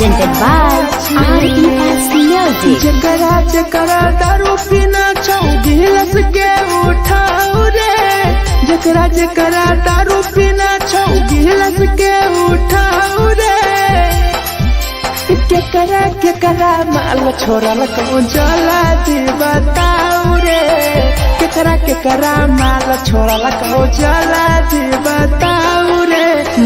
presented by RES Music. जकरा जकरा दारू पीना छौ गिलास के उठाओ रे, जकरा जकरा दारू पीना छौ गिलास के उठाओ रे। केकरा केकरा माल छोड़ल कौन जला दी बताओ रे, केकरा केकरा माल छोड़ल कौन जला दी बताओ रे।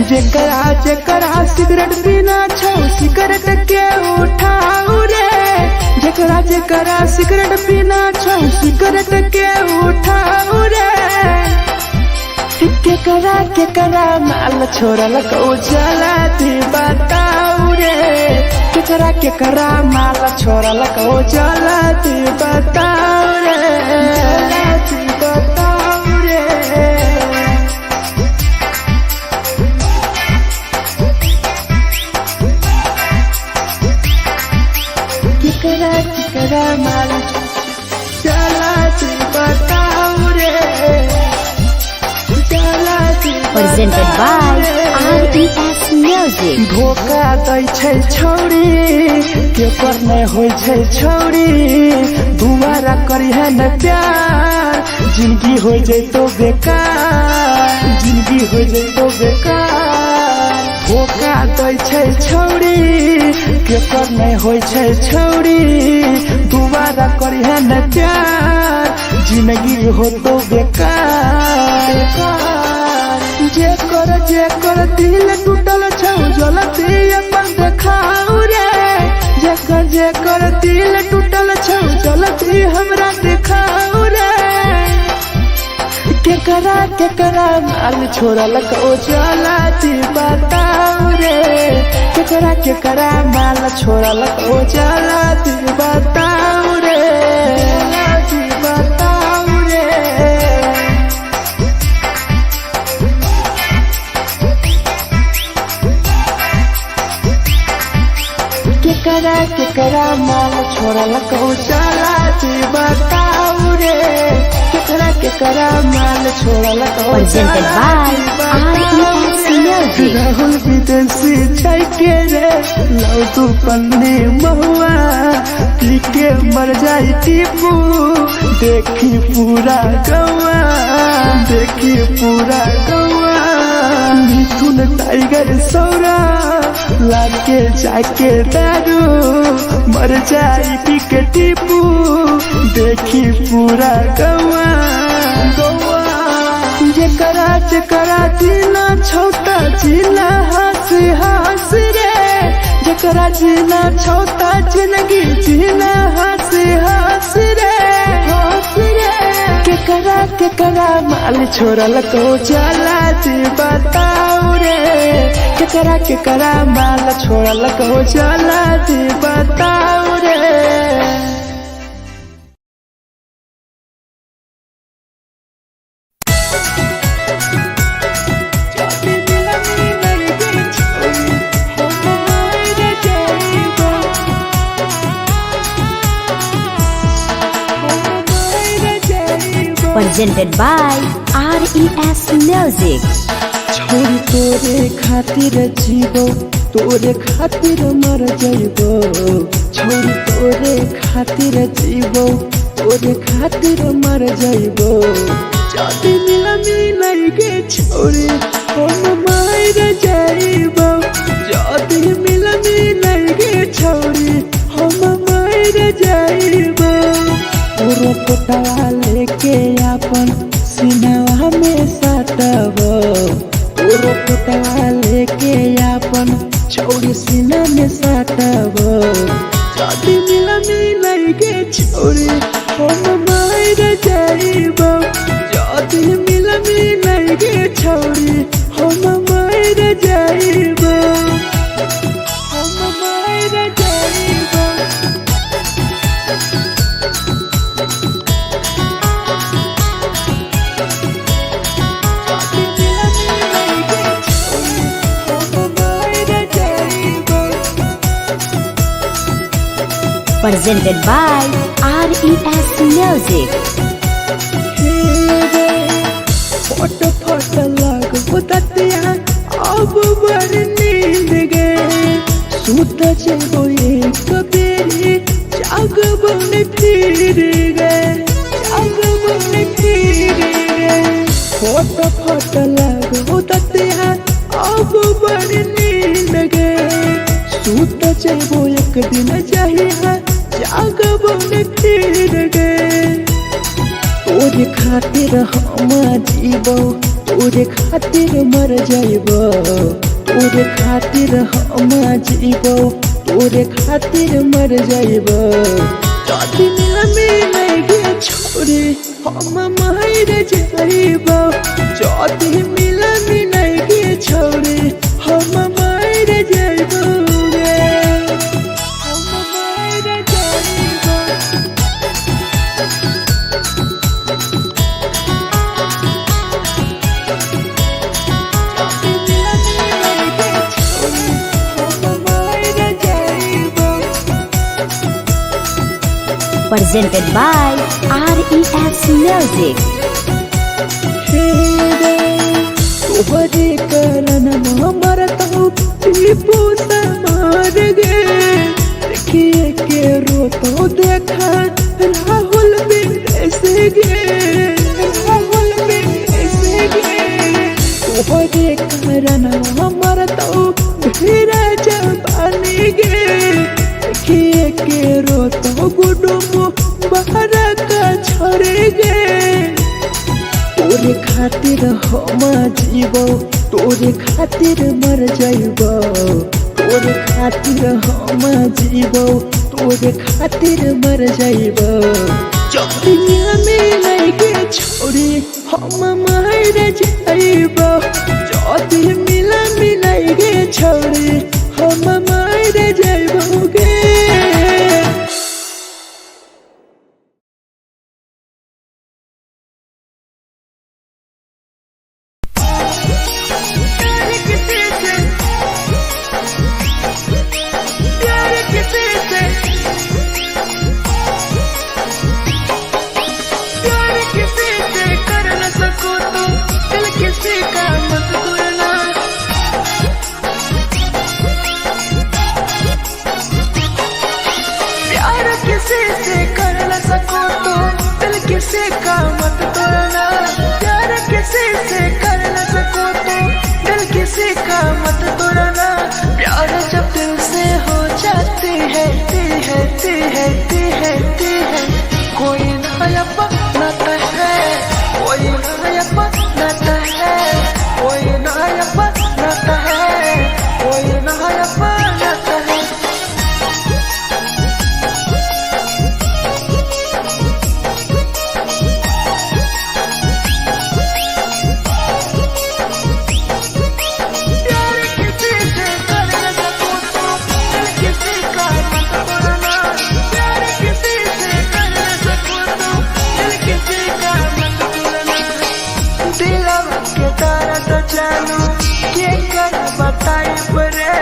जेकरा जेकरा सिगरेट पीना छौ सिगरेट के उठाओ रे, जेकरा जेकरा सिगरेट पीना छौ सिगरेट के उठाओ रे। केकरा केकरा माल छोड़ल कौन जला दी बताओ रे, केकरा केकरा माल छोड़ल कौन जला दी बताओ रे, जला दी बताओ रे। केकरा केकरा माल जला दी बताओ रे, जला दी Presented by RES Music. धोखा दै छै छौरी केकर नै होइ छै छौरी, दुबारा करिहे न प्यार जिंदगी हो जैतो बेकार, जिंदगी हो जैतो बेकार। धोखा दै छै छौरी केकर नै होइ छै छौरी, दुबारा करिहे न प्यार जिंदगी हो तो बेकार। जेकर दिल टूटल छौ जलती अपन देखाओ रे, जेकर दिल टूटल छौ जलती हमरा देखाओ रे। केकरा केकरा माल छोड़ल कौ जलती बताओ रे, केकरा केकरा माल छोड़ल कौ जलती बताओ रे, जलती बताओ रे। केकरा केकरा माल छोड़ल कौ जला दी बताओ रे, केकरा केकरा माल छोड़ल कौ Presented by RES Music. Rahul विदेशी छै के रे लौटू पन्नी महुआ, पी के मर जाई टीपू देखी पूरा गौआ, देखी पूरा गौआ। मिथुन टाइगर सौरा लाके जाके दारू मर जाई पी के टीपू देखी पूरा गौआ, गौआ। जेकरा जेकरा जीना छौता जीना हंस हंस रे, जेकरा जीना छौता जिंदगी जीना हंस हंस रे, हंस रे। केकरा केकरा माल छोड़ल कौ जला दी बताओ रे, केकरा केकरा माल छोड़ल कौ जला दी बताओ रे। Presented by RES Music. छोरी तोरे खातिर जीवो तोरे खातिर मर जइबो, छोरी तोरे खातिर जीवो तोरे खातिर मर जइबो। जदी मिलई गे छोरी हम मर जइबो, जदी मिलई गे छोरी हम मर जइबो। तोरो फोटवा लेके अपन सीनावा में साटबो, तोरो फोटवा लेके अपन छौरी सीना में साटबो। जदी मिलई गे छौरी हम मर जइबो, जदी मिलई गे छौरी हम मर जइबो, हम मर जइबो। Presented by RES Music. फट फट लग बुततिया अब बड़ नींद गे, सूत जेबो एक बेरी जाग बन फिर गए, जाग बन फिर गए। फोट फोट लगो दतिया अब बड़ नींद गए। सूत जेबो एक दिन जहिया जाग बन फिर गए। तोरे खातिर हम जीबो, तोरे खातिर मर जाइबो, तोरे खातिर हम जीबो, तोरे खातिर मर जाइबो। जदि मिलगे छोरे हम मर जाइबो, जदि मिलगे छोरे हम मर जाइबो गे, हम मर जाइबो। Presented by RES Music. तोहरे कारण मरता हूँ टीपू समार गे। देखिए के रोतो देखा राहुल विदेश गे, राहुल विदेश गे। तोहरे कारण मरता हूँ धीरे जवानी गे। देखिए के रोतो गुडुमो बाहर का छोड़े गे। तोरे खातिर हम जीबो, तोरे खातिर मर जाइबो, तोरे खातिर हम जीबो, तोरे खातिर मर जाइबो। चौकिया में लगे छोड़ी हम मर जाइबो, जदि मिलगे छोड़ी हम मर जाइबो गे। किसी का मत तोड़ना, प्यार किसी से कर न सको तो दिल किसी का मत तोड़ना। प्यार जब दिल से हो जाती है कोई नया बनाता है, कोई नया बनाता है, कोई नया बनाता है, कोई नया बनाता है। जानू के कर बताई परे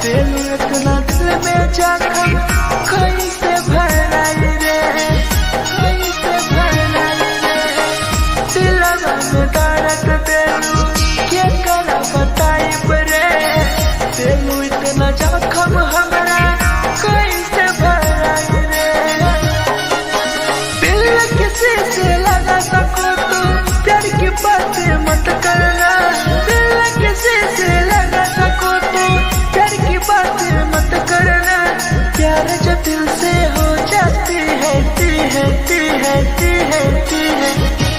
दिल इतना दिल में जखम कैसे भराई रे, कैसे भराई रे। दिलवा में दर्द दिलू के कर बताई परे दिल इतना जखम हमरा कैसे भराई रे। दिल किसी से लगा सको तो प्यार की बातें मत करना, किसी से लगा सको तो प्यार की बातें मत करना। प्यार जो दिल से हो जाती है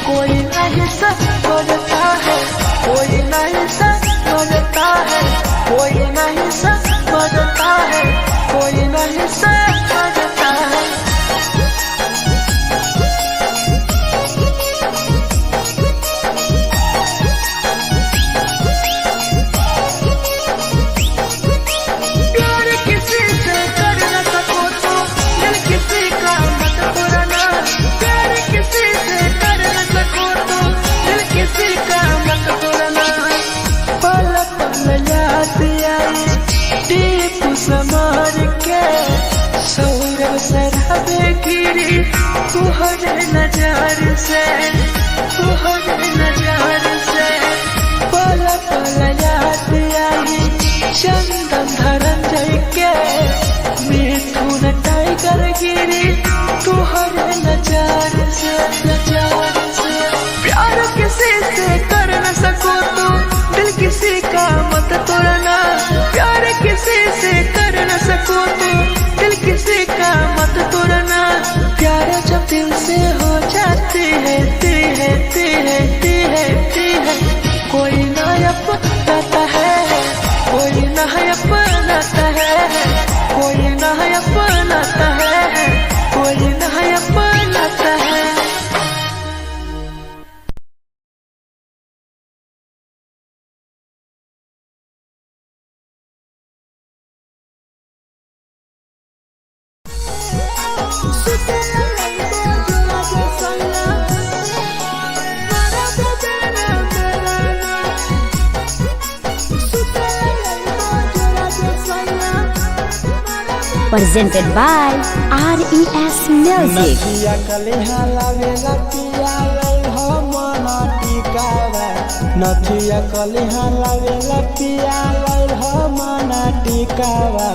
कोई नहीं समझता है, कोई नहीं समझता है, कोई नहीं समझता है, कोई नहीं समझता है। समर के सौरव सरहबे गिरी तुहरे नजर से, तुहरे नजर से पल पल याद आई चंदन धरंजय के नजर गिरी तुहरे नजर से प्यार किसी से कर न सको तो दिल किसी का मत तोड़ना प्यार किसी से कर न सको तो दिल किसी का मत तोड़ना प्यार जब दिल से हो जाती है कोई ना अपनाता है कोई ना अपनाता है कोई ना अपनाता है कोई ना अपनाता है। Presented by RES Music. नथिया कलिहा लावेला पिया लल हो मना टिकावा नथिया कलिहा लावेला पिया लल हो मना टिकावा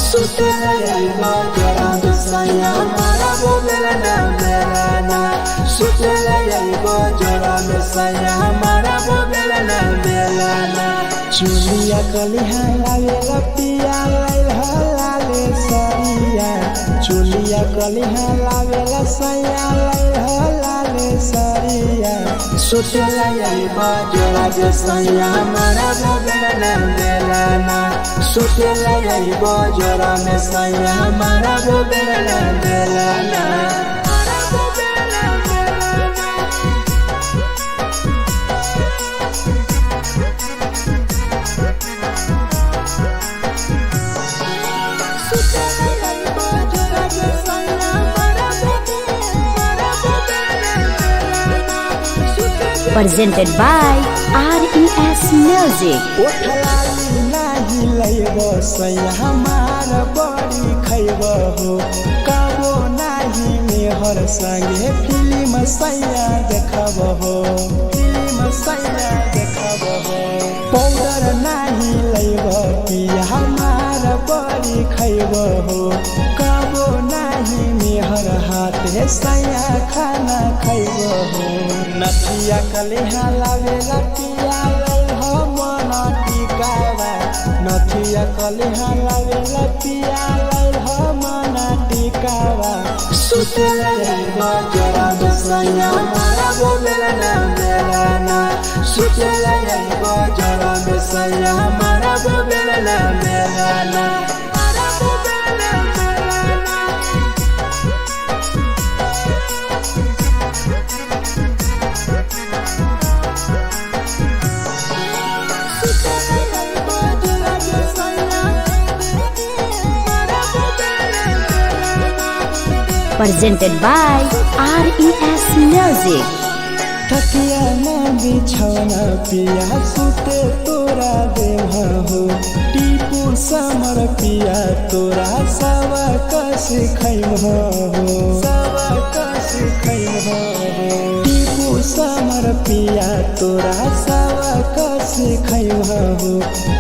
सुतला यलवा जरा दसया मारा बोलेला ना सुतला यलवा जरा दसया मारा बोलेला ना चुलिया कलिहा लावेला पिया लल हो लाले सरिया चुलिया कलिहा लावेला सैया लाले सरिया सुतला यलवा जरा दसया मारा बोलेला ना सुतला यलवा जरा दसया मारा बोलेला ना Presented by RES Music. ओठलाली नाही लैबो सैया हमार बड़ी खैबो हो काबो नाही मेहर संगे फिल्म सैया देखबो हो पाउडर नाही लैबो पिया हमार बड़ी खैबो हो काबो नाही मेहर हाथे सैया खाना खैबो हो नथिया कलिहा लावेला पिया लल हो मना टिकावा नथिया कलिहा लावेला पिया लल हो मना टिकावा सुतला यलवा जरा दसया मारा बोलेला ना सुतला यलवा जरा दसया मारा बोलेला ना Presented by RES Music. थकिया ना बिछौना पिया सुते तोरा देवा हो टीपू समर पिया तोरा सवा कस खैम हो टीपू समर पिया तोरा सवा कस खैम हो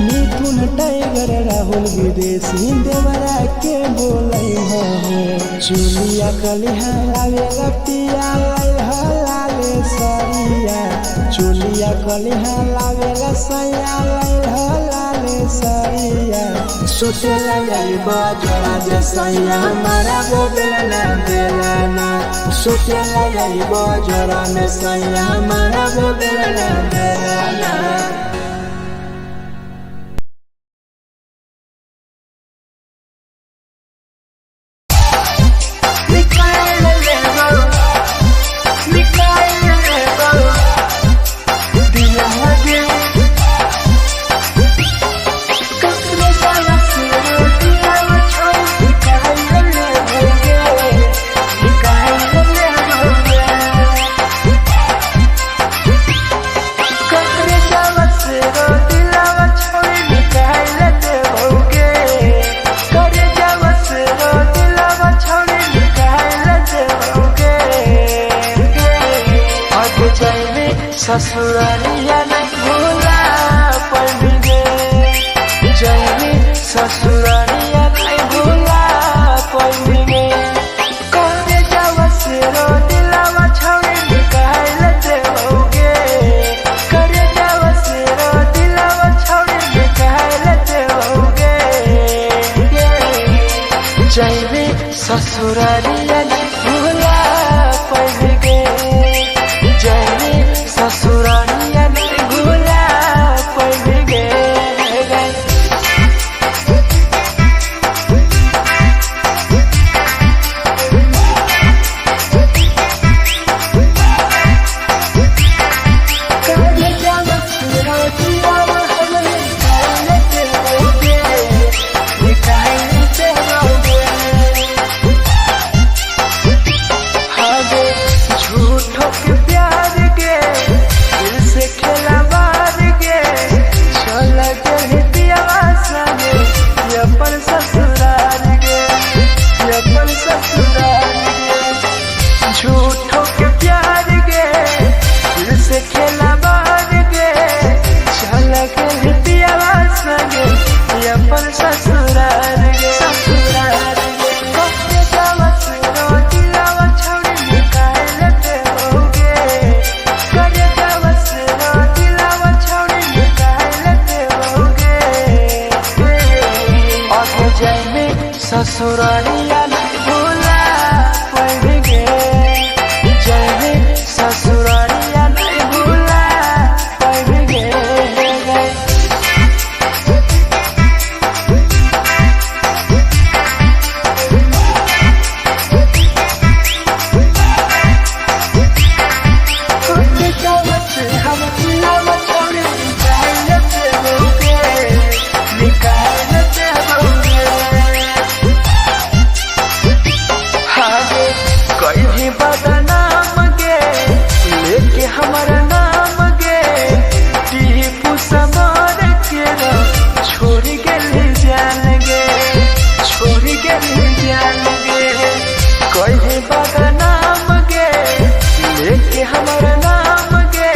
मिथुन टाइगर राहुल विदेशी देवरा के बोलै हो चुलिया कलिहा लावेला पिया लाले सरिया चुलिया कलिहा लावेला सैया लाले सरिया सुतला यलवा जरा दसया मारा बोलेला ना सुतला यलवा जरा दसया मारा बोलेला ना ससुरालिया नहीं भूला पड़ेंगे जैनी ससुरालिया नहीं भूला पड़ेंगे। ससुरारिया नहीं भूला पाएंगे, जाएंगे ससुरारिया नहीं भूला पाएंगे। हमारा नाम गे टीपू समर के छोड़ गए जान गे, छोड़ गए जान गे। कहे बाबा नाम गे लेके हमारा नाम गे,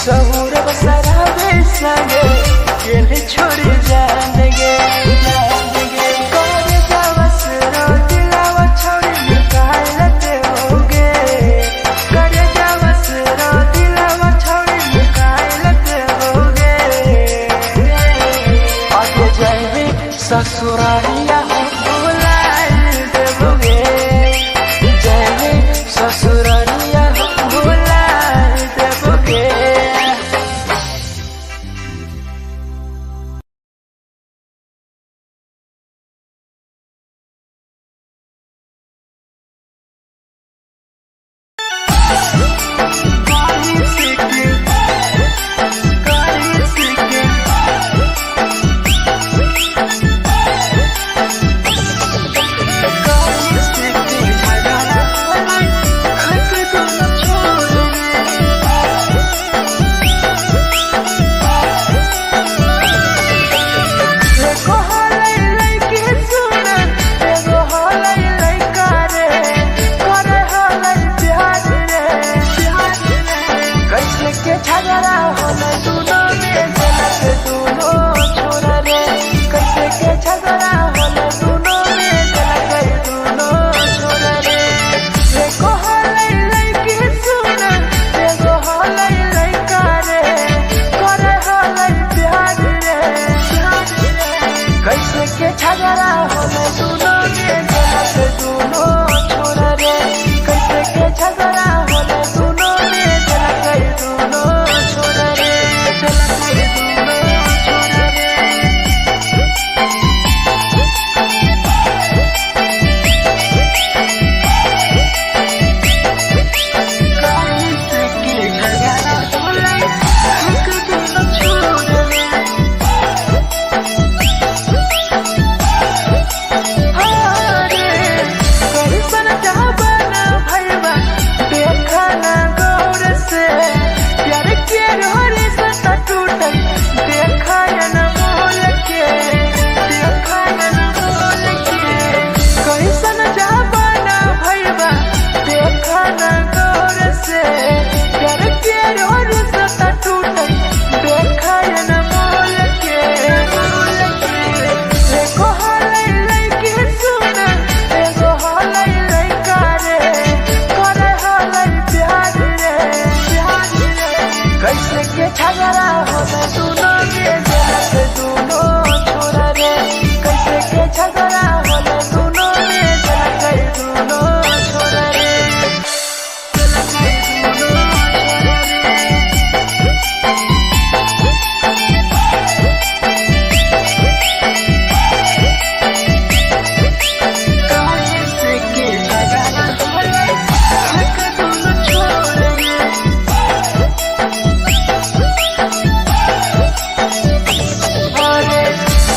सहूर बसरा बेसगे के छोड़ जान गे। ससुरारिया भूला देबोगे, जाएंगे ससुरारिया भूला देबोगे।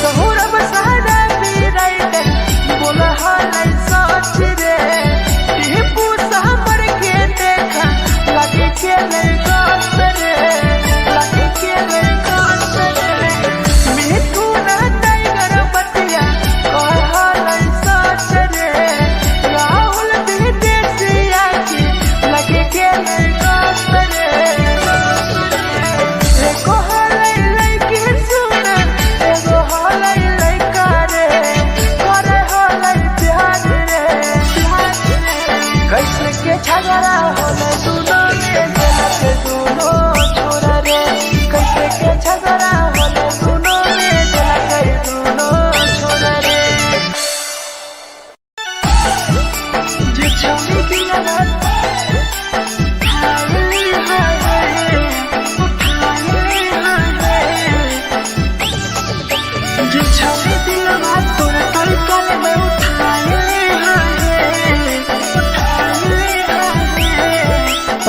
सहूर बसरा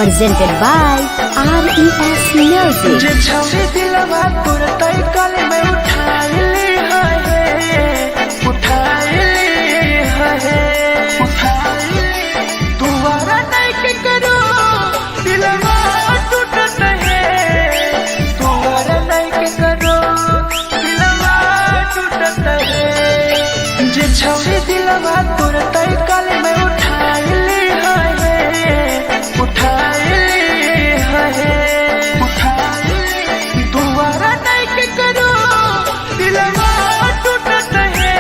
presented by RES Music. जे छवि दिलवा तोर तई कल में उठाइली दुबारा नहीं के करो दिलवा टूटत है दुबारा नहीं के करो दिलवा टूटत है जे छवि दिलवा तोर तई कल में उठाइली दुबारा नहीं के करो दिलवा टूटत है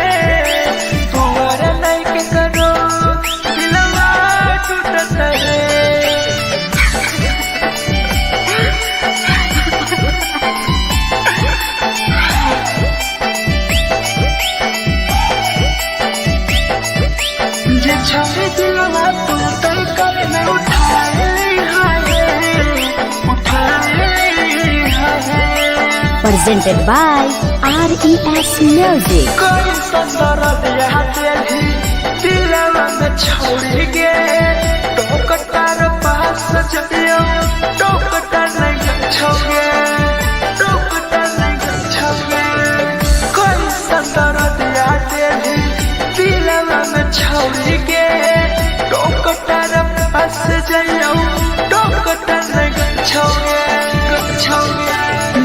दुबारा नहीं के करो दिलवा टूटत है जे छवि दिलवा तोर तई कल में Presented by RES Music. कोई संदर दिया तेरी दिलवा में छोड़ गे टोकटार पास जइयो टोकटार नहीं छोगे टोकटार नहीं छोगे कोई संदर दिया तेरी दिलवा में छोड़ गे टोकटार पास जइयो टोकटार नहीं छोगे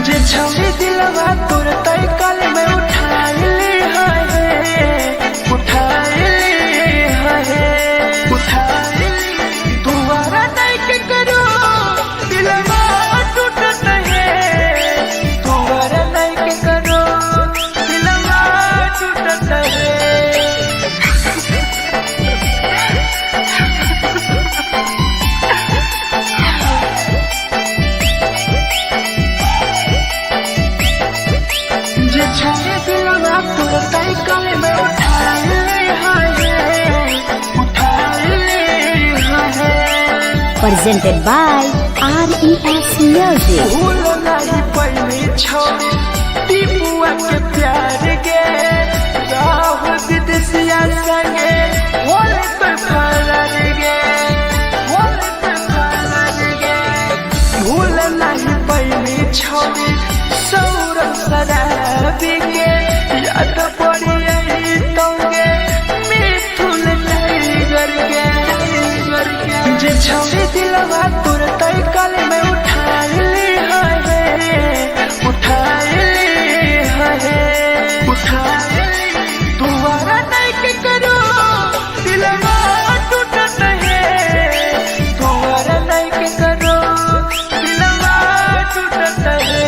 जे छवि दिलवा तोर तई कल में उठाइली दुबारा नहीं के करो दिलवा टूटत है दुबारा नहीं के करो दिलवा टूटत है जे छवि दिलवा तोर तई कल में उठाइली Presented by RES Music. भूल नहीं पहली छोड़ी टीपुआ के प्यार गे राह विदेशिया संगे होले पे फरार गे भूल नहीं पहली छोड़ी सौरभ शराबी के याद पड़ी यही तोगे मिथुन टाइगर के जे छवि दिलवा तोर तई कल में उठाइली दुबारा नहीं के करो दिलवा टूटत है दुबारा नहीं के करो दिलवा टूटत है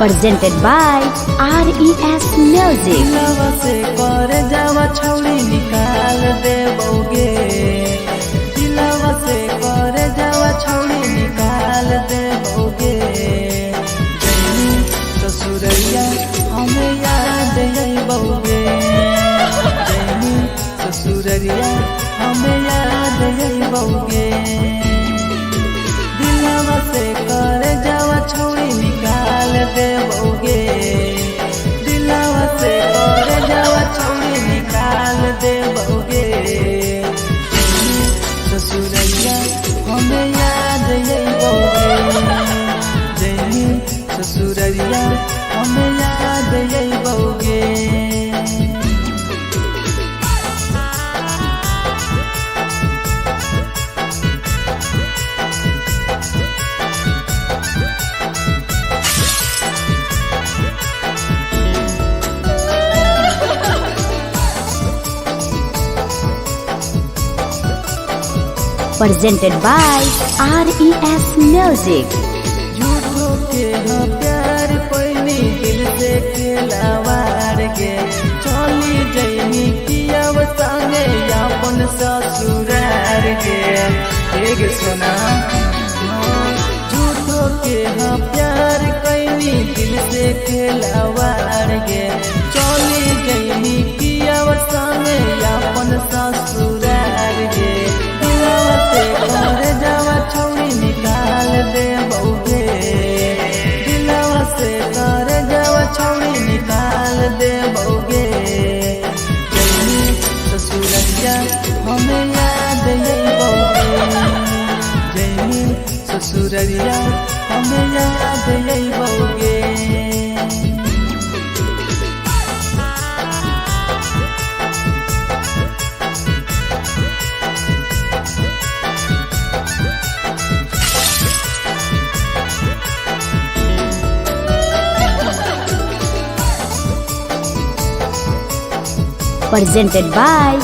Presented by RES Music. दिलवा से कर जावा छौड़ी निकाल देबोगे दिलवा से कर जावा छौड़ी निकाल देबोगे जैनी ससुरैया हमें याद अइबोगे जैनी ससुरैया हमें याद अइबोगे दिलवा से कर जावा छौड़ी निकाल देबोगे दिलवा से कर जावा छौड़ी निकाल देबोगे Presented by RES Music. झूठो के हाँ प्यार पैनी दिल से खिलावार के चली जैनी किया संगे अपन ससुरार के एक सुना झूठो के हाँ प्यार कैनी दिल से खिलावार के चली जैनी किया संगे अपन ससुरार के दिलवा से घर जावा छौड़ी निकाल दे बउगे दिलवा से घर जावा छौड़ी निकाल दे बउगे जैनी ससुरैया हमें याद यही बउगे जैनी ससुरैया हमें याद यही बउगे Presented by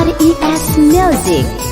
RES Music.